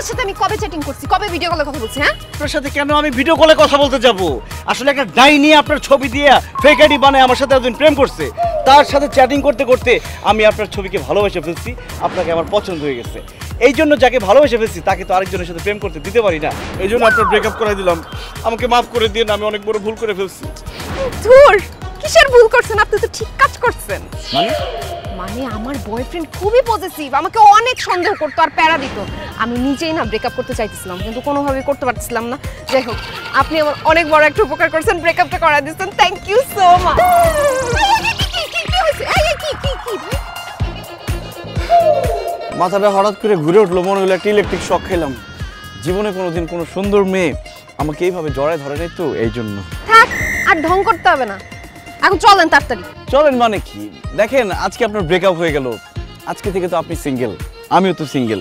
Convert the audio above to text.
তোমার সাথে আমি কবে চ্যাটিং করছি, কবে ভিডিও কলে কথা বলছি? হ্যাঁ, আপনার সাথে কেন আমি ভিডিও কলে কথা বলতে যাব? আসলে একটা ডাইনি আপনার ছবি দিয়ে ফেক আইডি বানায় আমার সাথে একদিন প্রেম করছে। তার সাথে চ্যাটিং করতে করতে আমি আপনার ছবিকে ভালোবেসে ফেলছি, আপনাকে আমার পছন্দ হয়ে গেছে। এই জন্য যাকে ভালোবেসে ফেলছি তাকে তো আরেকজনের সাথে প্রেম করতে দিতে পারি না, এই জন্য আপনার ব্রেকআপ করে দিলাম। আমাকে মাফ করে দিন, আমি অনেক বড় ভুল করে ফেলছি। ধুর, কিসের ভুল করছেন? আপনি তো ঠিক কাজ করছেন। মানে মানে আমার বয়ফ্রেন্ড খুবই পজিটিভ, আমাকে অনেক সন্দেহ করতো আর প্যারা দিত। আমি নিজেই না ব্রেকআপ করতে চাইতেছিলাম, কিন্তু কোনোভাবেই করতে পারছিলাম না। যাই হোক, আপনি আমার অনেক বড় একটা উপকার করছেন, ব্রেকআপটা করা দিয়েছেন। Thank you so much. মাথাটা হঠাৎ করে ঘুরে উঠলো, মনে হলো একটা ইলেকট্রিক শক খেলাম। জীবনে কোনোদিন কোনো সুন্দর মেয়ে আমাকে এইভাবে জড়ায় ধরে নাই তো, এই জন্য। থাক, আর ঢং করতে হবে না, এখন চলেন তাড়াতাড়ি। চলেন মানে কি? দেখেন আজকে আপনার ব্রেকআপ হয়ে গেল, আজকে থেকে তো আপনি সিঙ্গেল, আমিও তো সিঙ্গেল।